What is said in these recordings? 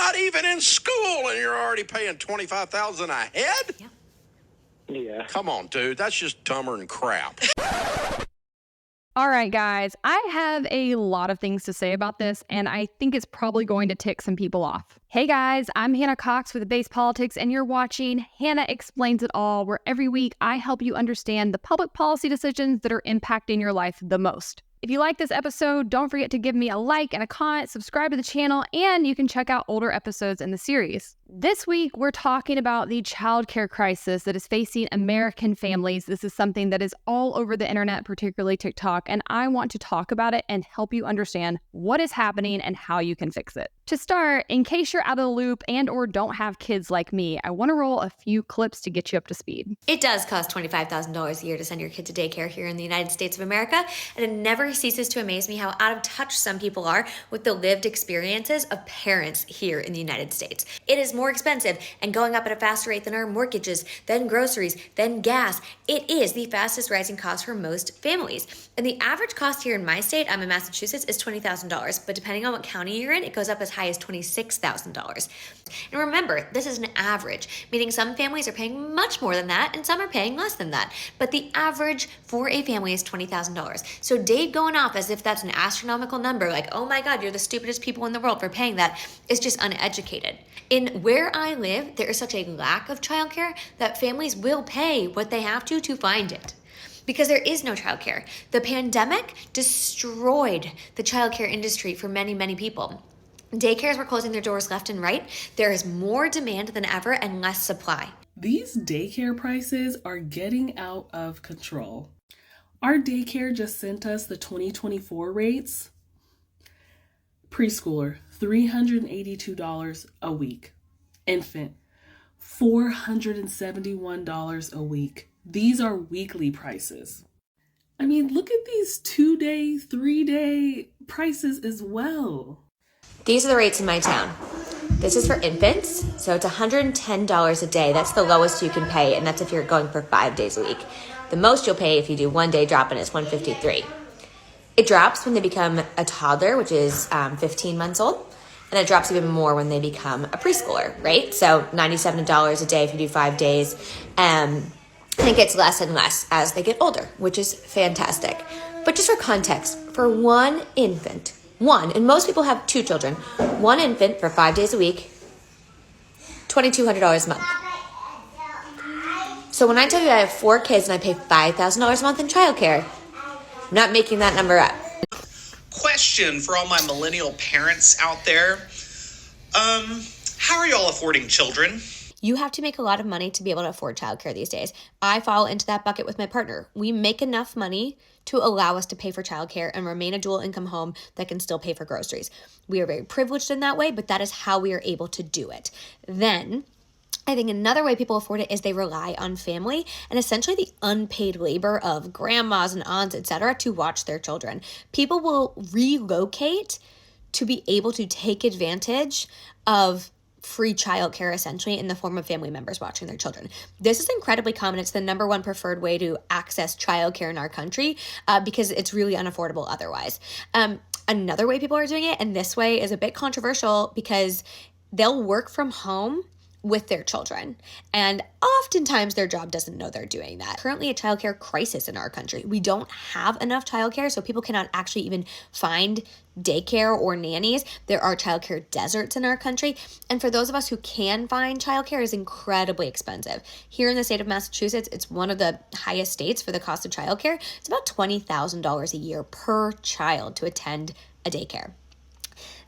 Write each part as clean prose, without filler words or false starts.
not even in school and you're already paying $25,000 a head? Yeah. Come on, dude. That's just dumber than crap. All right, guys, I have a lot of things to say about this, and I think it's probably going to tick some people off. Hey guys, I'm Hannah Cox with BASEDPolitics, and you're watching Hannah Explains It All, where every week I help you understand the public policy decisions that are impacting your life the most. If you like this episode, don't forget to give me a like and a comment, subscribe to the channel, and you can check out older episodes in the series. This week, we're talking about the childcare crisis that is facing American families. This is something that is all over the internet, particularly TikTok, and I want to talk about it and help you understand what is happening and how you can fix it. To start, in case you're out of the loop and or don't have kids like me, I want to roll a few clips to get you up to speed. It does cost $25,000 a year to send your kid to daycare here in the United States of America, and it never ceases to amaze me how out of touch some people are with the lived experiences of parents here in the United States. It is more expensive and going up at a faster rate than our mortgages, then groceries, then gas. It is the fastest rising cost for most families. And the average cost here in my state, I'm in Massachusetts, is $20,000. But depending on what county you're in, it goes up as high as $26,000. And remember, this is an average, meaning some families are paying much more than that and some are paying less than that. But the average for a family is $20,000. So Dave going off as if that's an astronomical number, like, oh my God, you're the stupidest people in the world for paying that, is just uneducated. In where I live, there is such a lack of childcare that families will pay what they have to find it. Because there is no childcare. The pandemic destroyed the childcare industry for many, many people. Daycares were closing their doors left and right. There is more demand than ever and less supply. These daycare prices are getting out of control. Our daycare just sent us the 2024 rates. Preschooler, $382 a week. Infant, $471 a week. These are weekly prices. I mean, look at these 2-day, 3-day prices as well. These are the rates in my town. This is for infants, so it's $110 a day. That's the lowest you can pay, and that's if you're going for 5 days a week. The most you'll pay if you do 1 day drop-in is $153. It drops when they become a toddler, which is 15 months old, and it drops even more when they become a preschooler, right? So $97 a day if you do 5 days, and it gets less and less as they get older, which is fantastic. But just for context, for one infant, and most people have 2 children, one infant for 5 days a week, $2,200 a month. So when I tell you I have 4 kids and I pay $5,000 a month in childcare, I'm not making that number up. Question for all my millennial parents out there. How are y'all affording children? You have to make a lot of money to be able to afford childcare these days. I fall into that bucket with my partner. We make enough money to allow us to pay for childcare and remain a dual income home that can still pay for groceries. We are very privileged in that way, but that is how we are able to do it. Then I think another way people afford it is they rely on family and essentially the unpaid labor of grandmas and aunts, etc., to watch their children. People will relocate to be able to take advantage of free childcare, essentially, in the form of family members watching their children. This is incredibly common. It's the number one preferred way to access childcare in our country because it's really unaffordable otherwise. Another way people are doing it, and this way is a bit controversial because they'll work from home with their children. And oftentimes their job doesn't know they're doing that. Currently a childcare crisis in our country. We don't have enough childcare, so people cannot actually even find daycare or nannies. There are childcare deserts in our country. And for those of us who can find childcare, it's incredibly expensive. Here in the state of Massachusetts, it's one of the highest states for the cost of childcare. It's about $20,000 a year per child to attend a daycare.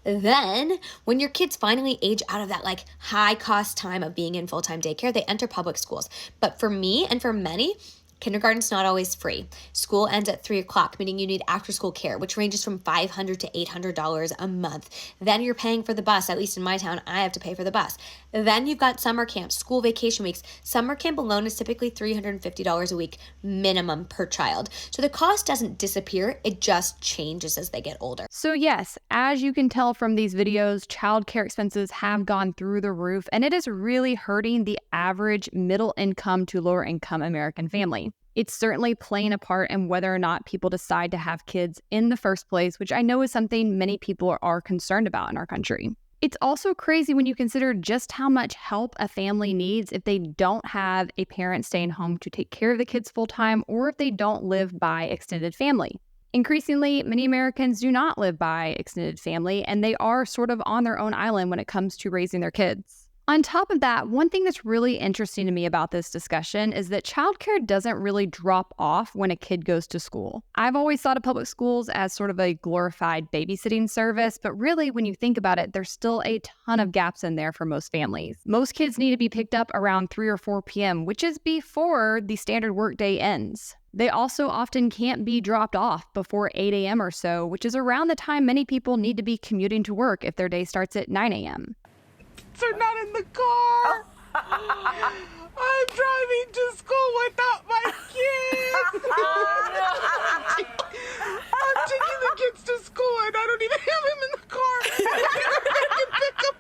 Then when your kids finally age out of that like high cost time of being in full-time daycare, they enter public schools. But for me and for many, kindergarten's not always free. School ends at 3 o'clock, meaning you need after school care, which ranges from $500 to $800 a month. Then you're paying for the bus. At least in my town, I have to pay for the bus. Then you've got summer camps, school vacation weeks. Summer camp alone is typically $350 a week minimum per child. So the cost doesn't disappear. It just changes as they get older. So yes, as you can tell from these videos, childcare expenses have gone through the roof, and it is really hurting the average middle income to lower income American family. It's certainly playing a part in whether or not people decide to have kids in the first place, which I know is something many people are concerned about in our country. It's also crazy when you consider just how much help a family needs if they don't have a parent staying home to take care of the kids full time, or if they don't live by extended family. Increasingly, many Americans do not live by extended family, and they are sort of on their own island when it comes to raising their kids. On top of that, one thing that's really interesting to me about this discussion is that childcare doesn't really drop off when a kid goes to school. I've always thought of public schools as sort of a glorified babysitting service, but really, when you think about it, there's still a ton of gaps in there for most families. Most kids need to be picked up around 3 or 4 p.m., which is before the standard workday ends. They also often can't be dropped off before 8 a.m. or so, which is around the time many people need to be commuting to work if their day starts at 9 a.m. Are not in the car. I'm driving to school without my kids. I'm taking the kids to school and I don't even have him in the car. I can pick him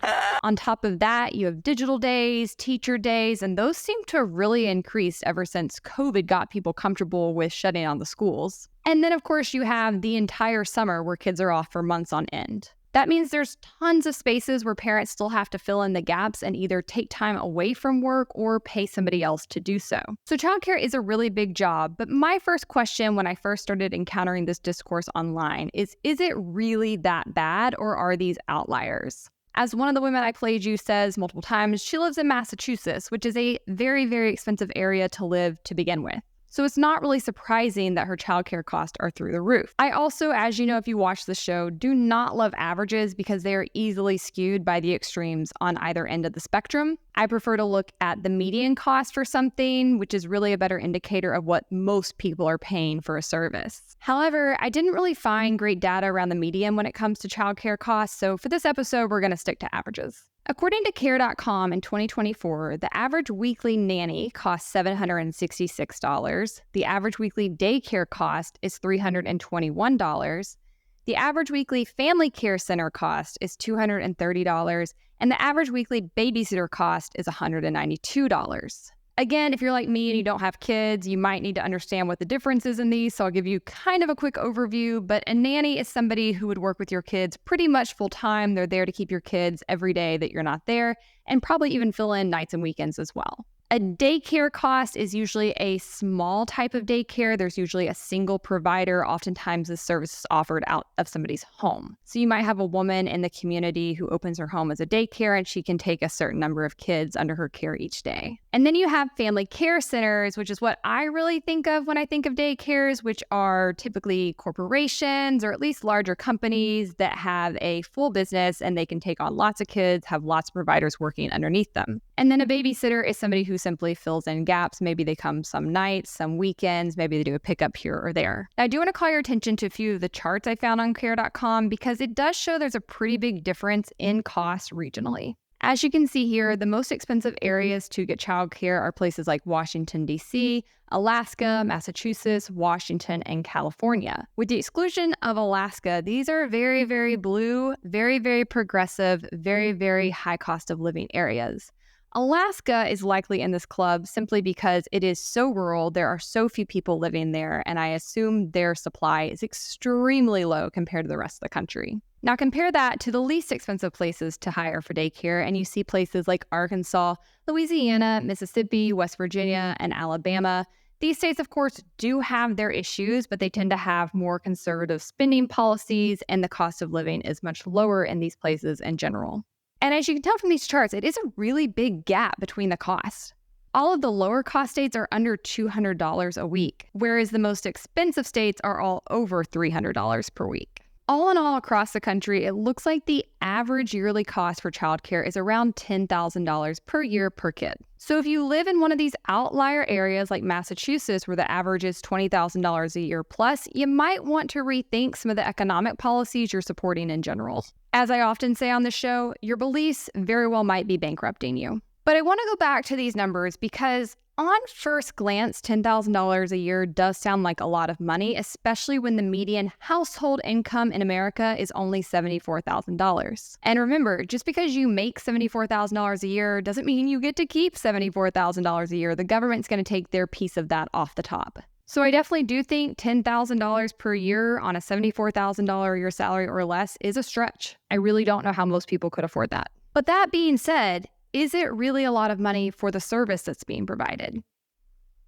up. On top of that, you have digital days, teacher days, and those seem to have really increased ever since COVID got people comfortable with shutting down the schools. And then, of course, you have the entire summer where kids are off for months on end. That means there's tons of spaces where parents still have to fill in the gaps and either take time away from work or pay somebody else to do so. So childcare is a really big job, but my first question when I first started encountering this discourse online is it really that bad, or are these outliers? As one of the women I played you says multiple times, she lives in Massachusetts, which is a very, very expensive area to live to begin with. So it's not really surprising that her childcare costs are through the roof. I also, as you know if you watch the show, do not love averages because they are easily skewed by the extremes on either end of the spectrum. I prefer to look at the median cost for something, which is really a better indicator of what most people are paying for a service. However, I didn't really find great data around the median when it comes to childcare costs, so for this episode, we're going to stick to averages. According to care.com in 2024, the average weekly nanny costs $766. The average weekly daycare cost is $321. The average weekly family care center cost is $230. And the average weekly babysitter cost is $192. Again, if you're like me and you don't have kids, you might need to understand what the difference is in these, so I'll give you kind of a quick overview, but a nanny is somebody who would work with your kids pretty much full time. They're there to keep your kids every day that you're not there, and probably even fill in nights and weekends as well. A daycare cost is usually a small type of daycare. There's usually a single provider. Oftentimes, this service is offered out of somebody's home. So you might have a woman in the community who opens her home as a daycare, and she can take a certain number of kids under her care each day. And then you have family care centers, which is what I really think of when I think of daycares, which are typically corporations or at least larger companies that have a full business and they can take on lots of kids, have lots of providers working underneath them. And then a babysitter is somebody who simply fills in gaps. Maybe they come some nights, some weekends, maybe they do a pickup here or there. Now, I do want to call your attention to a few of the charts I found on care.com because it does show there's a pretty big difference in costs regionally. As you can see here, the most expensive areas to get childcare are places like Washington, D.C., Alaska, Massachusetts, Washington, and California. With the exclusion of Alaska, these are very, very blue, very, very progressive, very, very high cost of living areas. Alaska is likely in this club simply because it is so rural, there are so few people living there, and I assume their supply is extremely low compared to the rest of the country. Now compare that to the least expensive places to hire for daycare, and you see places like Arkansas, Louisiana, Mississippi, West Virginia, and Alabama. These states, of course, do have their issues, but they tend to have more conservative spending policies, and the cost of living is much lower in these places in general. And as you can tell from these charts, it is a really big gap between the costs. All of the lower cost states are under $200 a week, whereas the most expensive states are all over $300 per week. All in all, across the country, it looks like the average yearly cost for childcare is around $10,000 per year per kid. So if you live in one of these outlier areas like Massachusetts, where the average is $20,000 a year plus, you might want to rethink some of the economic policies you're supporting in general. As I often say on the show, your beliefs very well might be bankrupting you. But I want to go back to these numbers because on first glance, $10,000 a year does sound like a lot of money, especially when the median household income in America is only $74,000. And remember, just because you make $74,000 a year doesn't mean you get to keep $74,000 a year. The government's going to take their piece of that off the top. So I definitely do think $10,000 per year on a $74,000 a year salary or less is a stretch. I really don't know how most people could afford that. But that being said, is it really a lot of money for the service that's being provided?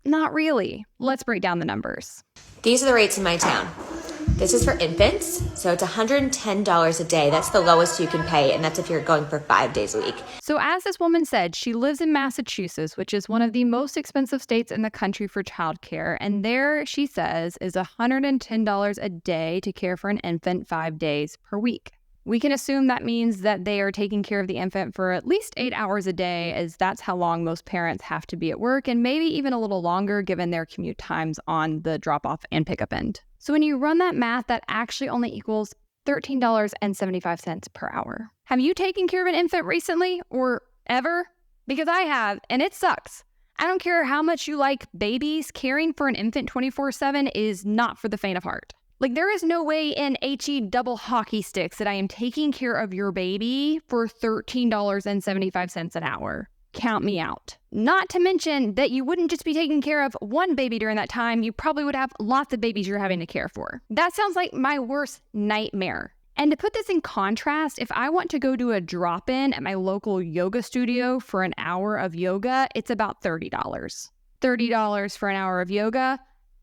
Not really. Let's break down the numbers. These are the rates in my town. This is for infants, so it's $110 a day. That's the lowest you can pay, and that's if you're going for 5 days a week. So as this woman said, she lives in Massachusetts, which is one of the most expensive states in the country for childcare. And there, she says, is $110 a day to care for an infant 5 days per week. We can assume that means that they are taking care of the infant for at least 8 hours a day, as that's how long most parents have to be at work, and maybe even a little longer given their commute times on the drop-off and pickup end. So when you run that math, that actually only equals $13.75 per hour. Have you taken care of an infant recently or ever? Because I have, and it sucks. I don't care how much you like babies, caring for an infant 24/7 is not for the faint of heart. Like, there is no way in HE double hockey sticks that I am taking care of your baby for $13.75 an hour. Count me out. Not to mention that you wouldn't just be taking care of one baby during that time, you probably would have lots of babies you're having to care for. That sounds like my worst nightmare. And to put this in contrast, if I want to go to a drop-in at my local yoga studio for an hour of yoga, it's about $30. $30 for an hour of yoga,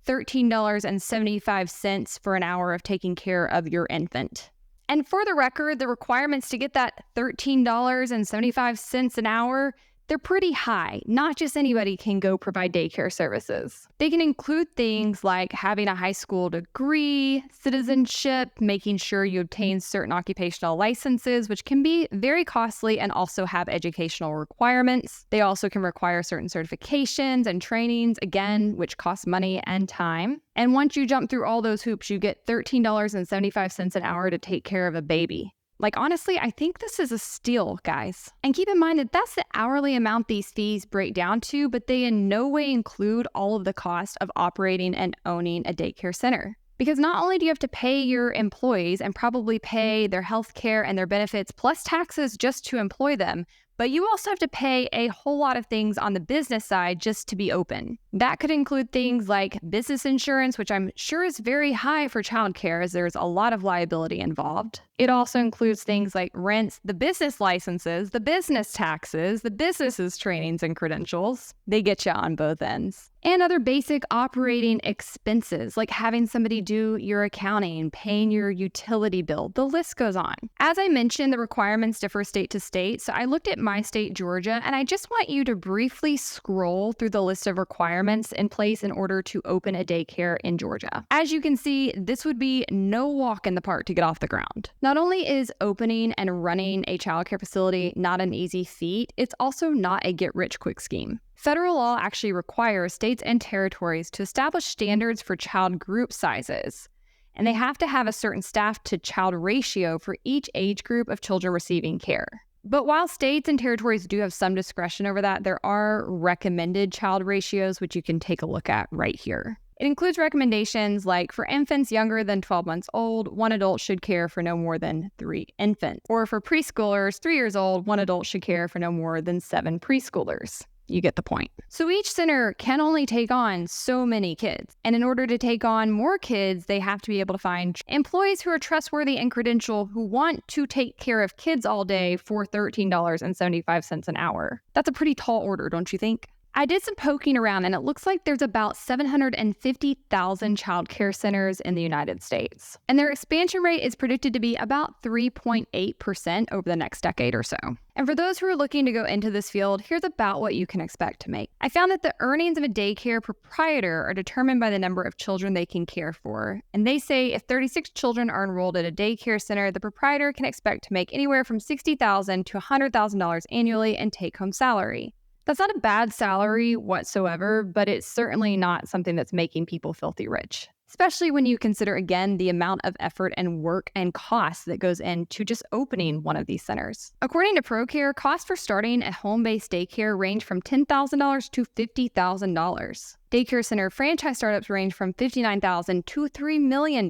$13.75 for an hour of taking care of your infant. And for the record, the requirements to get that $13.75 an hour, they're pretty high. Not just anybody can go provide daycare services. They can include things like having a high school degree, citizenship, making sure you obtain certain occupational licenses, which can be very costly and also have educational requirements. They also can require certain certifications and trainings, again, which cost money and time. And once you jump through all those hoops, you get $13.75 an hour to take care of a baby. Like, honestly, I think this is a steal, guys. And keep in mind that that's the hourly amount these fees break down to, but they in no way include all of the cost of operating and owning a daycare center. Because not only do you have to pay your employees and probably pay their health care and their benefits plus taxes just to employ them, but you also have to pay a whole lot of things on the business side just to be open. That could include things like business insurance, which I'm sure is very high for childcare as there's a lot of liability involved. It also includes things like rents, the business licenses, the business taxes, the business's trainings and credentials. They get you on both ends. And other basic operating expenses, like having somebody do your accounting, paying your utility bill. The list goes on. As I mentioned, the requirements differ state to state. So I looked at my state, Georgia, and I just want you to briefly scroll through the list of requirements in place in order to open a daycare in Georgia. As you can see, this would be no walk in the park to get off the ground. Not only is opening and running a childcare facility not an easy feat, it's also not a get-rich-quick scheme. Federal law actually requires states and territories to establish standards for child group sizes, and they have to have a certain staff to child ratio for each age group of children receiving care. But while states and territories do have some discretion over that, there are recommended child ratios, which you can take a look at right here. It includes recommendations like for infants younger than 12 months old, one adult should care for no more than 3 infants. Or for preschoolers 3 years old, one adult should care for no more than 7 preschoolers. You get the point. So each center can only take on so many kids. And in order to take on more kids, they have to be able to find employees who are trustworthy and credentialed who want to take care of kids all day for $13.75 an hour. That's a pretty tall order, don't you think? I did some poking around, and it looks like there's about 750,000 childcare centers in the United States. And their expansion rate is predicted to be about 3.8% over the next decade or so. And for those who are looking to go into this field, here's about what you can expect to make. I found that the earnings of a daycare proprietor are determined by the number of children they can care for. And they say if 36 children are enrolled at a daycare center, the proprietor can expect to make anywhere from $60,000 to $100,000 annually in take-home salary. That's not a bad salary whatsoever, but it's certainly not something that's making people filthy rich, especially when you consider, again, the amount of effort and work and cost that goes into just opening one of these centers. According to ProCare, costs for starting a home-based daycare range from $10,000 to $50,000. Daycare center franchise startups range from $59,000 to $3 million.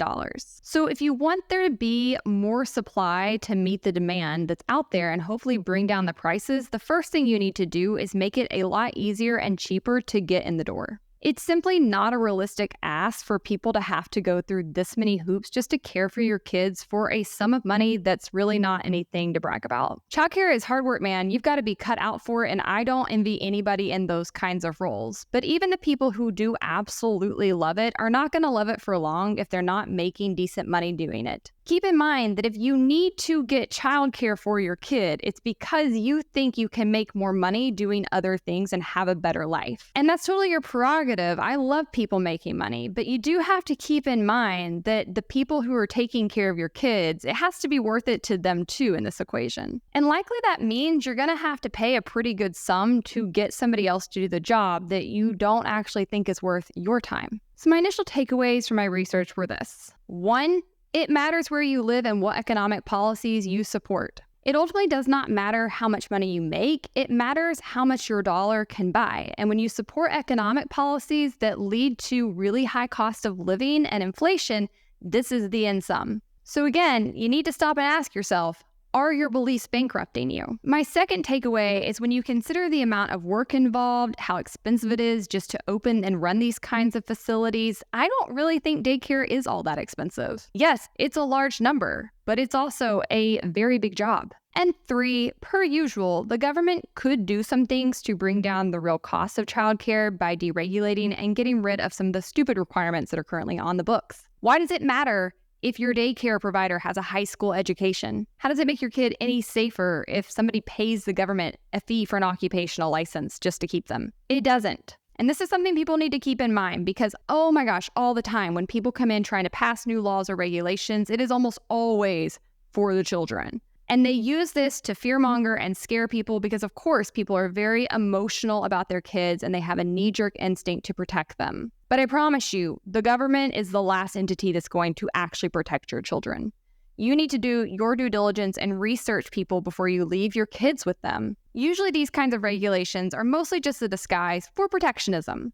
So if you want there to be more supply to meet the demand that's out there and hopefully bring down the prices, the first thing you need to do is make it a lot easier and cheaper to get in the door. It's simply not a realistic ask for people to have to go through this many hoops just to care for your kids for a sum of money that's really not anything to brag about. Childcare is hard work, man. You've got to be cut out for it, and I don't envy anybody in those kinds of roles. But even the people who do absolutely love it are not going to love it for long if they're not making decent money doing it. Keep in mind that if you need to get childcare for your kid, it's because you think you can make more money doing other things and have a better life. And that's totally your prerogative. I love people making money, but you do have to keep in mind that the people who are taking care of your kids, it has to be worth it to them too in this equation. And likely that means you're going to have to pay a pretty good sum to get somebody else to do the job that you don't actually think is worth your time. So my initial takeaways from my research were this. 1, it matters where you live and what economic policies you support. It ultimately does not matter how much money you make, it matters how much your dollar can buy. And when you support economic policies that lead to really high cost of living and inflation, this is the end sum. So again, you need to stop and ask yourself, are your beliefs bankrupting you? My second takeaway is when you consider the amount of work involved, how expensive it is just to open and run these kinds of facilities, I don't really think daycare is all that expensive. Yes, it's a large number, but it's also a very big job. And 3, per usual, the government could do some things to bring down the real cost of childcare by deregulating and getting rid of some of the stupid requirements that are currently on the books. Why does it matter if your daycare provider has a high school education? How does it make your kid any safer if somebody pays the government a fee for an occupational license just to keep them? It doesn't. And this is something people need to keep in mind because, oh my gosh, all the time when people come in trying to pass new laws or regulations, it is almost always for the children. And they use this to fearmonger and scare people because, of course, people are very emotional about their kids and they have a knee-jerk instinct to protect them. But I promise you, the government is the last entity that's going to actually protect your children. You need to do your due diligence and research people before you leave your kids with them. Usually these kinds of regulations are mostly just a disguise for protectionism.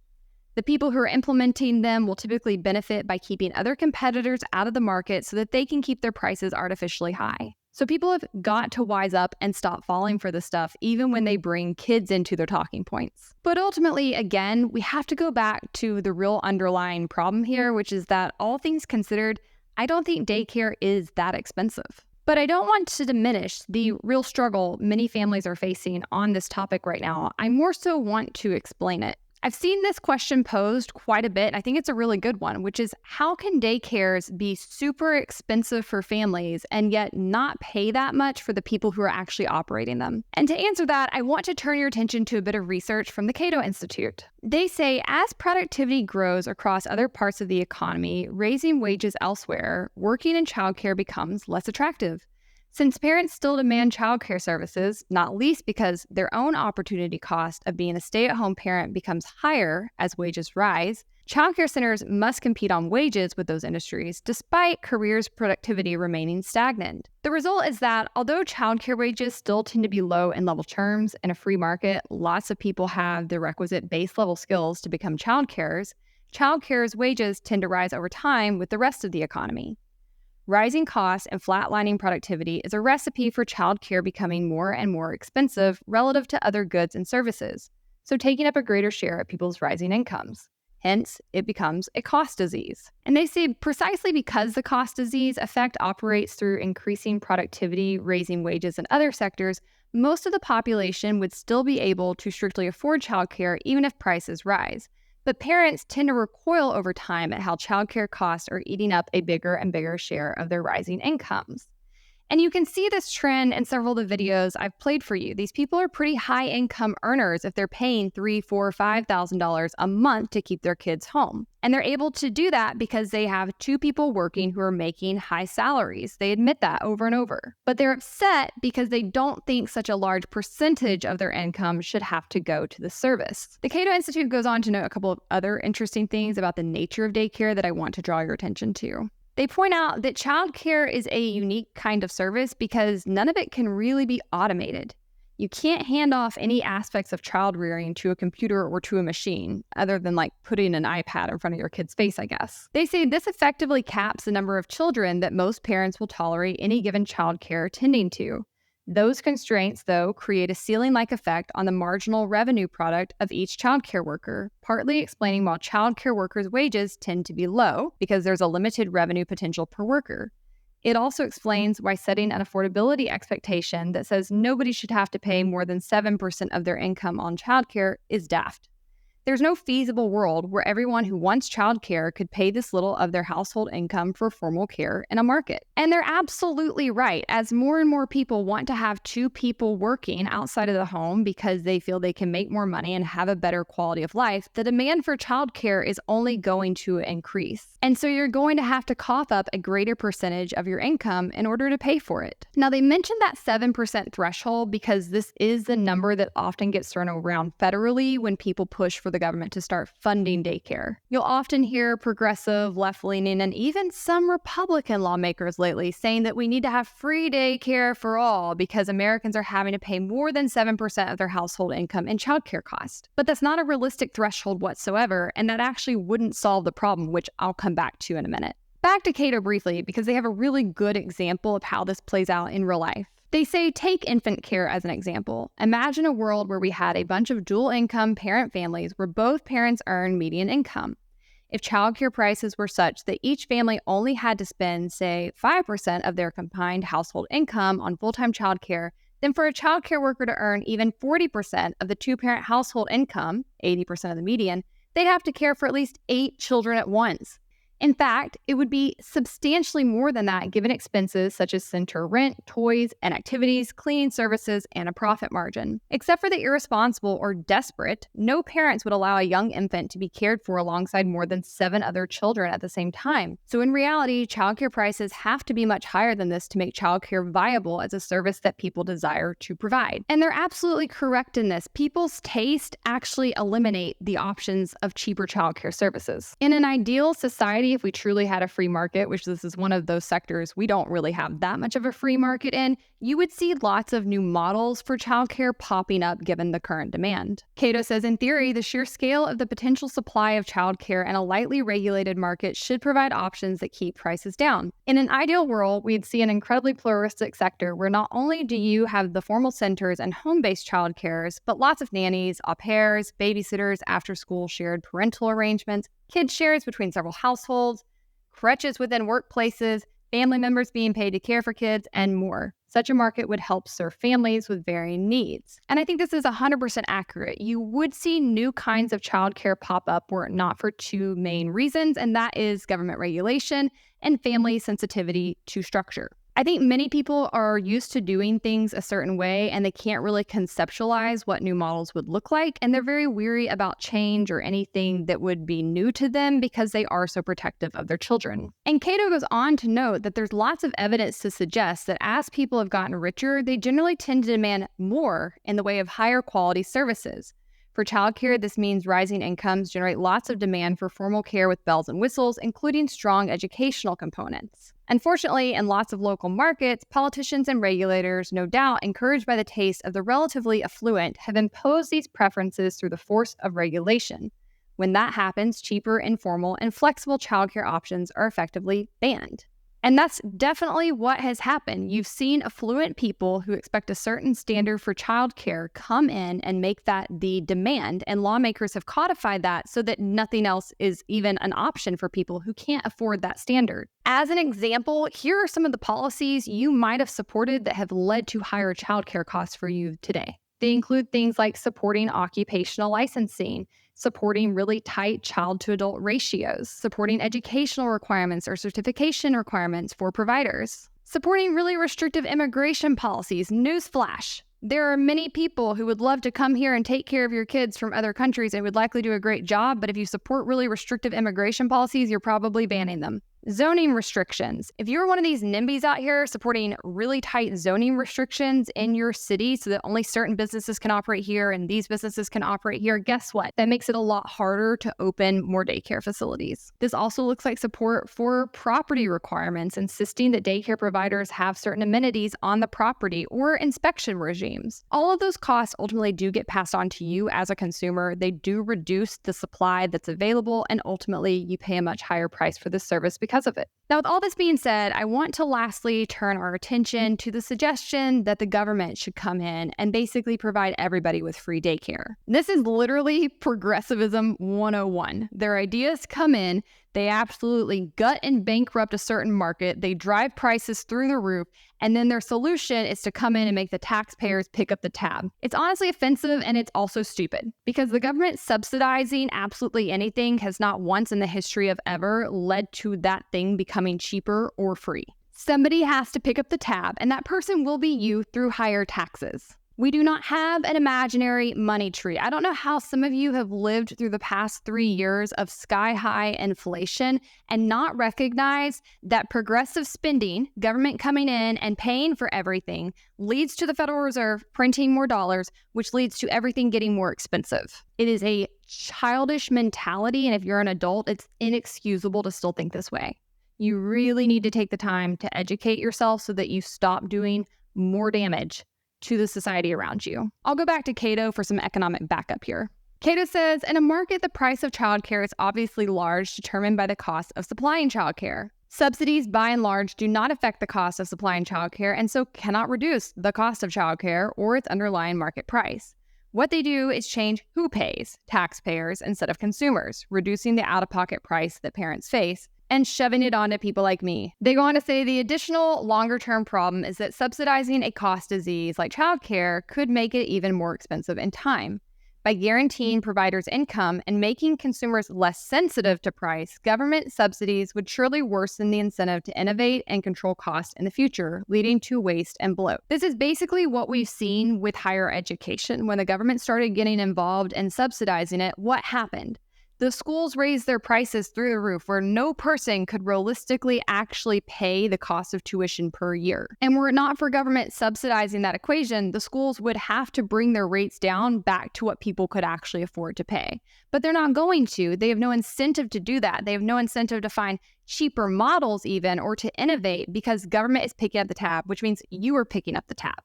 The people who are implementing them will typically benefit by keeping other competitors out of the market so that they can keep their prices artificially high. So people have got to wise up and stop falling for this stuff, even when they bring kids into their talking points. But ultimately, again, we have to go back to the real underlying problem here, which is that all things considered, I don't think daycare is that expensive. But I don't want to diminish the real struggle many families are facing on this topic right now. I more so want to explain it. I've seen this question posed quite a bit. I think it's a really good one, which is how can daycares be super expensive for families and yet not pay that much for the people who are actually operating them? And to answer that, I want to turn your attention to a bit of research from the Cato Institute. They say as productivity grows across other parts of the economy, raising wages elsewhere, working in childcare becomes less attractive. Since parents still demand childcare services, not least because their own opportunity cost of being a stay-at-home parent becomes higher as wages rise, childcare centers must compete on wages with those industries despite careers' productivity remaining stagnant. The result is that although childcare wages still tend to be low in level terms in a free market, lots of people have the requisite base level skills to become childcare's wages tend to rise over time with the rest of the economy. Rising costs and flatlining productivity is a recipe for childcare becoming more and more expensive relative to other goods and services, so taking up a greater share of people's rising incomes. Hence, it becomes a cost disease. And they say precisely because the cost disease effect operates through increasing productivity, raising wages in other sectors, most of the population would still be able to strictly afford childcare even if prices rise. But parents tend to recoil over time at how childcare costs are eating up a bigger and bigger share of their rising incomes. And you can see this trend in several of the videos I've played for you. These people are pretty high income earners if they're paying $3,000, $4,000, $5,000 a month to keep their kids home. And they're able to do that because they have 2 people working who are making high salaries. They admit that over and over. But they're upset because they don't think such a large percentage of their income should have to go to the service. The Cato Institute goes on to note a couple of other interesting things about the nature of daycare that I want to draw your attention to. They point out that childcare is a unique kind of service because none of it can really be automated. You can't hand off any aspects of child rearing to a computer or to a machine, other than like putting an iPad in front of your kid's face, I guess. They say this effectively caps the number of children that most parents will tolerate any given childcare tending to. Those constraints, though, create a ceiling-like effect on the marginal revenue product of each childcare worker, partly explaining why childcare workers' wages tend to be low because there's a limited revenue potential per worker. It also explains why setting an affordability expectation that says nobody should have to pay more than 7% of their income on childcare is daft. There's no feasible world where everyone who wants childcare could pay this little of their household income for formal care in a market. And they're absolutely right. As more and more people want to have two people working outside of the home because they feel they can make more money and have a better quality of life, the demand for childcare is only going to increase. And so you're going to have to cough up a greater percentage of your income in order to pay for it. Now, they mentioned that 7% threshold because this is the number that often gets thrown around federally when people push for the government to start funding daycare. You'll often hear progressive, left-leaning, and even some Republican lawmakers lately saying that we need to have free daycare for all because Americans are having to pay more than 7% of their household income in childcare cost. But that's not a realistic threshold whatsoever, and that actually wouldn't solve the problem, which I'll come back to in a minute. Back to Cato briefly, because they have a really good example of how this plays out in real life. They say, take infant care as an example. Imagine a world where we had a bunch of dual-income parent families where both parents earn median income. If childcare prices were such that each family only had to spend, say, 5% of their combined household income on full-time childcare, then for a childcare worker to earn even 40% of the two-parent household income, 80% of the median, they'd have to care for at least 8 children at once. In fact, it would be substantially more than that given expenses such as center rent, toys, and activities, cleaning services, and a profit margin. Except for the irresponsible or desperate, no parents would allow a young infant to be cared for alongside more than 7 other children at the same time. So in reality, childcare prices have to be much higher than this to make childcare viable as a service that people desire to provide. And they're absolutely correct in this. People's taste actually eliminate the options of cheaper childcare services. In an ideal society, if we truly had a free market, which this is one of those sectors we don't really have that much of a free market in, you would see lots of new models for childcare popping up given the current demand. Cato says, in theory, the sheer scale of the potential supply of childcare and a lightly regulated market should provide options that keep prices down. In an ideal world, we'd see an incredibly pluralistic sector where not only do you have the formal centers and home-based childcares, but lots of nannies, au pairs, babysitters, after-school shared parental arrangements, kid shares between several households, creches within workplaces, family members being paid to care for kids, and more. Such a market would help serve families with varying needs. And I think this is 100% accurate. You would see new kinds of childcare pop up were it not for 2 main reasons, and that is government regulation and family sensitivity to structure. I think many people are used to doing things a certain way and they can't really conceptualize what new models would look like, and they're very weary about change or anything that would be new to them because they are so protective of their children. And Cato goes on to note that there's lots of evidence to suggest that as people have gotten richer, they generally tend to demand more in the way of higher quality services. For childcare, this means rising incomes generate lots of demand for formal care with bells and whistles, including strong educational components. Unfortunately, in lots of local markets, politicians and regulators, no doubt encouraged by the taste of the relatively affluent, have imposed these preferences through the force of regulation. When that happens, cheaper, informal, and flexible childcare options are effectively banned. And that's definitely what has happened. You've seen affluent people who expect a certain standard for childcare come in and make that the demand, and lawmakers have codified that so that nothing else is even an option for people who can't afford that standard. As an example, here are some of the policies you might have supported that have led to higher childcare costs for you today. They include things like supporting occupational licensing, supporting really tight child-to-adult ratios, supporting educational requirements or certification requirements for providers, supporting really restrictive immigration policies. Newsflash, there are many people who would love to come here and take care of your kids from other countries and would likely do a great job, but if you support really restrictive immigration policies, you're probably banning them. Zoning restrictions. If you're one of these NIMBYs out here supporting really tight zoning restrictions in your city so that only certain businesses can operate here and these businesses can operate here, guess what? That makes it a lot harder to open more daycare facilities. This also looks like support for property requirements, insisting that daycare providers have certain amenities on the property or inspection regimes. All of those costs ultimately do get passed on to you as a consumer. They do reduce the supply that's available, and ultimately you pay a much higher price for this service because because of it. Now, with all this being said, I want to lastly turn our attention to the suggestion that the government should come in and basically provide everybody with free daycare. This is literally progressivism 101. Their ideas come in, they absolutely gut and bankrupt a certain market, they drive prices through the roof, and then their solution is to come in and make the taxpayers pick up the tab. It's honestly offensive, and it's also stupid, because the government subsidizing absolutely anything has not once in the history of ever led to that thing becoming cheaper or free. Somebody has to pick up the tab, and that person will be you through higher taxes. We do not have an imaginary money tree. I don't know how some of you have lived through the past 3 years of sky-high inflation and not recognize that progressive spending, government coming in and paying for everything, leads to the Federal Reserve printing more dollars, which leads to everything getting more expensive. It is a childish mentality, and if you're an adult, it's inexcusable to still think this way. You really need to take the time to educate yourself so that you stop doing more damage to the society around you. I'll go back to Cato for some economic backup here. Cato says, in a market, the price of childcare is obviously large, determined by the cost of supplying childcare. Subsidies, by and large, do not affect the cost of supplying childcare and so cannot reduce the cost of childcare or its underlying market price. What they do is change who pays, taxpayers instead of consumers, reducing the out-of-pocket price that parents face, and shoving it onto people like me. They go on to say the additional longer-term problem is that subsidizing a cost disease like childcare could make it even more expensive in time. By guaranteeing providers income and making consumers less sensitive to price, government subsidies would surely worsen the incentive to innovate and control costs in the future, leading to waste and bloat. This is basically what we've seen with higher education. When the government started getting involved and subsidizing it, what happened? The schools raised their prices through the roof where no person could realistically actually pay the cost of tuition per year. And were it not for government subsidizing that equation, the schools would have to bring their rates down back to what people could actually afford to pay. But they're not going to. They have no incentive to do that. They have no incentive to find cheaper models even or to innovate because government is picking up the tab, which means you are picking up the tab.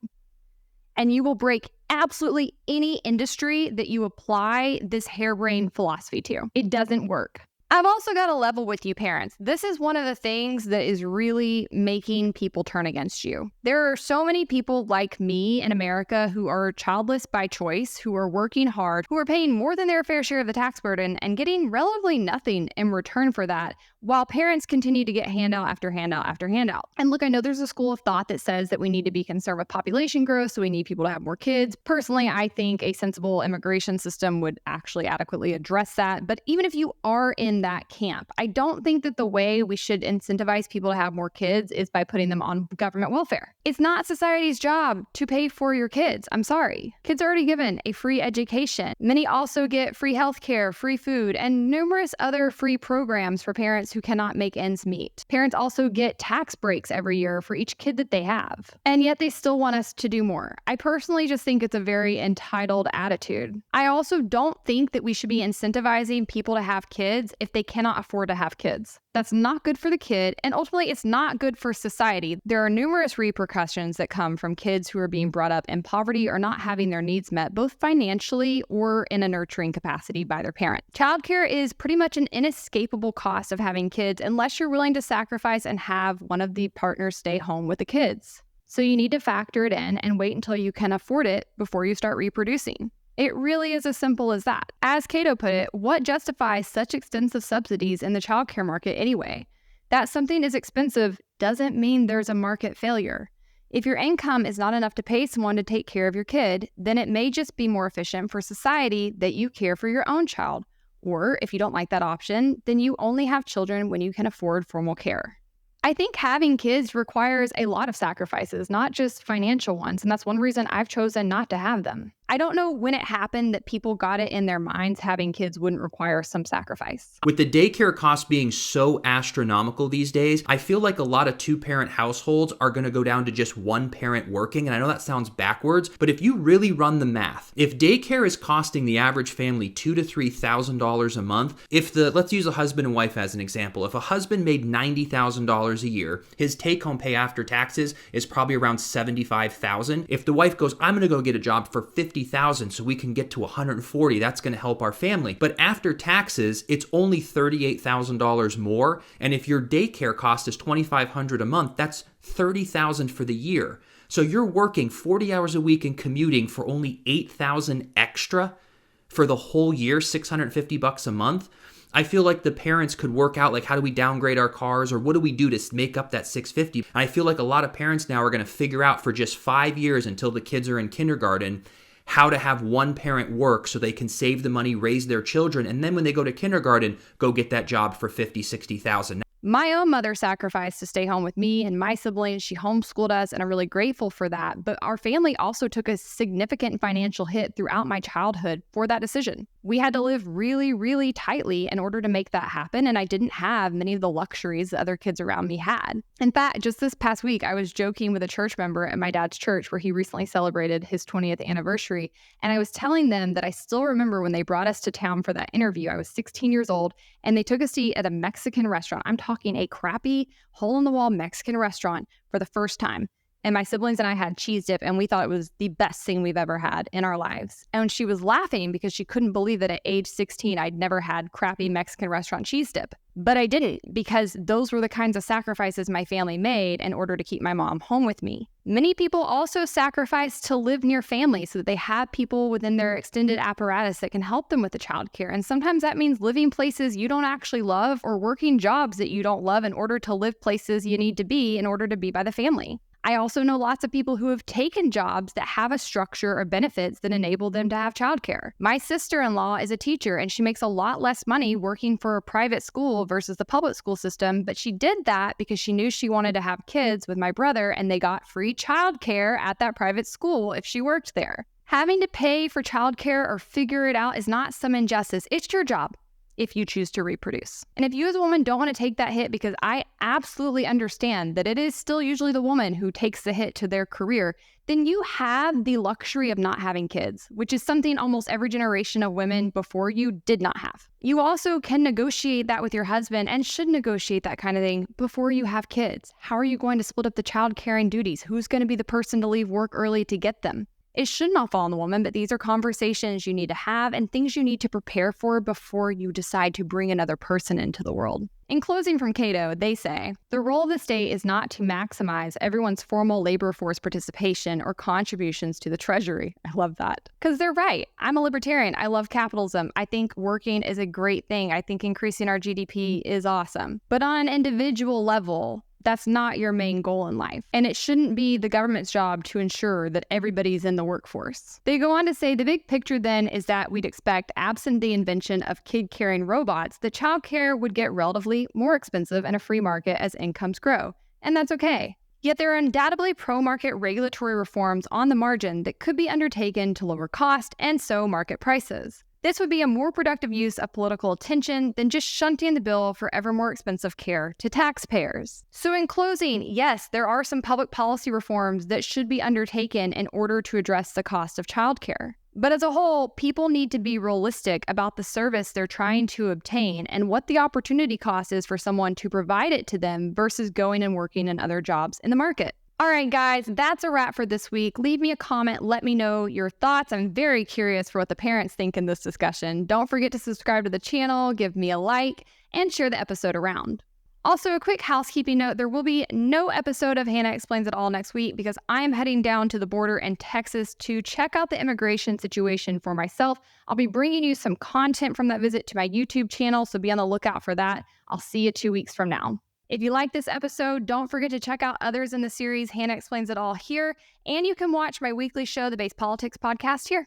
And you will break absolutely any industry that you apply this harebrained philosophy to. It doesn't work. I've also got to level with you parents. This is one of the things that is really making people turn against you. There are so many people like me in America who are childless by choice, who are working hard, who are paying more than their fair share of the tax burden and getting relatively nothing in return for that, while parents continue to get handout after handout after handout. And look, I know there's a school of thought that says that we need to be concerned with population growth, so we need people to have more kids. Personally, I think a sensible immigration system would actually adequately address that. But even if you are in that camp, I don't think that the way we should incentivize people to have more kids is by putting them on government welfare. It's not society's job to pay for your kids. I'm sorry. Kids are already given a free education. Many also get free healthcare, free food, and numerous other free programs for parents who cannot make ends meet. Parents also get tax breaks every year for each kid that they have. And yet they still want us to do more. I personally just think it's a very entitled attitude. I also don't think that we should be incentivizing people to have kids if they cannot afford to have kids. That's not good for the kid, and ultimately it's not good for society. There are numerous repercussions that come from kids who are being brought up in poverty or not having their needs met, both financially or in a nurturing capacity by their parent. Childcare is pretty much an inescapable cost of having kids unless you're willing to sacrifice and have one of the partners stay home with the kids. So you need to factor it in and wait until you can afford it before you start reproducing. It really is as simple as that. As Cato put it, what justifies such extensive subsidies in the childcare market anyway? That something is expensive doesn't mean there's a market failure. If your income is not enough to pay someone to take care of your kid, then it may just be more efficient for society that you care for your own child. Or if you don't like that option, then you only have children when you can afford formal care. I think having kids requires a lot of sacrifices, not just financial ones, and that's one reason I've chosen not to have them. I don't know when it happened that people got it in their minds having kids wouldn't require some sacrifice. With the daycare costs being so astronomical these days, I feel like a lot of two-parent households are going to go down to just one parent working, and I know that sounds backwards, but if you really run the math, if daycare is costing the average family $2,000 to $3,000 a month, let's use a husband and wife as an example. If a husband made $90,000 a year, his take-home pay after taxes is probably around $75,000. If the wife goes, I'm going to go get a job for $50,000 $50,000 so we can get to 140. That's going to help our family. But after taxes, it's only $38,000 more. And if your daycare cost is $2,500 a month, that's $30,000 for the year. So you're working 40 hours a week and commuting for only $8,000 extra for the whole year, $650 a month. I feel like the parents could work out, like, how do we downgrade our cars, or what do we do to make up that $650? And I feel like a lot of parents now are going to figure out for just 5 years until the kids are in kindergarten how to have one parent work so they can save the money, raise their children, and then when they go to kindergarten, go get that job for $50,000, $60,000. My own mother sacrificed to stay home with me and my siblings. She homeschooled us, and I'm really grateful for that. But our family also took a significant financial hit throughout my childhood for that decision. We had to live really, really tightly in order to make that happen, and I didn't have many of the luxuries that other kids around me had. In fact, just this past week, I was joking with a church member at my dad's church where he recently celebrated his 20th anniversary, and I was telling them that I still remember when they brought us to town for that interview. I was 16 years old, and they took us to eat at a Mexican restaurant. I'm talking a crappy, hole-in-the-wall Mexican restaurant for the first time. And my siblings and I had cheese dip, and we thought it was the best thing we've ever had in our lives. And she was laughing because she couldn't believe that at age 16, I'd never had crappy Mexican restaurant cheese dip. But I didn't, because those were the kinds of sacrifices my family made in order to keep my mom home with me. Many people also sacrifice to live near family so that they have people within their extended apparatus that can help them with the childcare. And sometimes that means living places you don't actually love or working jobs that you don't love in order to live places you need to be in order to be by the family. I also know lots of people who have taken jobs that have a structure or benefits that enable them to have childcare. My sister-in-law is a teacher, and she makes a lot less money working for a private school versus the public school system, but she did that because she knew she wanted to have kids with my brother, and they got free childcare at that private school if she worked there. Having to pay for childcare or figure it out is not some injustice. It's your job if you choose to reproduce. And if you as a woman don't want to take that hit, because I absolutely understand that it is still usually the woman who takes the hit to their career, then you have the luxury of not having kids, which is something almost every generation of women before you did not have. You also can negotiate that with your husband, and should negotiate that kind of thing before you have kids. How are you going to split up the child caring duties? Who's going to be the person to leave work early to get them? It should not fall on the woman, but these are conversations you need to have and things you need to prepare for before you decide to bring another person into the world. In closing from Cato, they say, the role of the state is not to maximize everyone's formal labor force participation or contributions to the treasury. I love that. Because they're right. I'm a libertarian. I love capitalism. I think working is a great thing. I think increasing our GDP is awesome. But on an individual level, that's not your main goal in life. And it shouldn't be the government's job to ensure that everybody's in the workforce. They go on to say the big picture then is that we'd expect, absent the invention of kid-carrying robots, that childcare would get relatively more expensive in a free market as incomes grow. And that's okay. Yet there are undoubtedly pro-market regulatory reforms on the margin that could be undertaken to lower cost and so market prices. This would be a more productive use of political attention than just shunting the bill for ever more expensive care to taxpayers. So in closing, yes, there are some public policy reforms that should be undertaken in order to address the cost of childcare. But as a whole, people need to be realistic about the service they're trying to obtain and what the opportunity cost is for someone to provide it to them versus going and working in other jobs in the market. All right, guys, that's a wrap for this week. Leave me a comment. Let me know your thoughts. I'm very curious for what the parents think in this discussion. Don't forget to subscribe to the channel, give me a like, and share the episode around. Also, a quick housekeeping note, there will be no episode of Hannah Explains It All next week because I am heading down to the border in Texas to check out the immigration situation for myself. I'll be bringing you some content from that visit to my YouTube channel, so be on the lookout for that. I'll see you 2 weeks from now. If you like this episode, don't forget to check out others in the series Hannah Explains It All here, and you can watch my weekly show, the BASEDPolitics podcast here.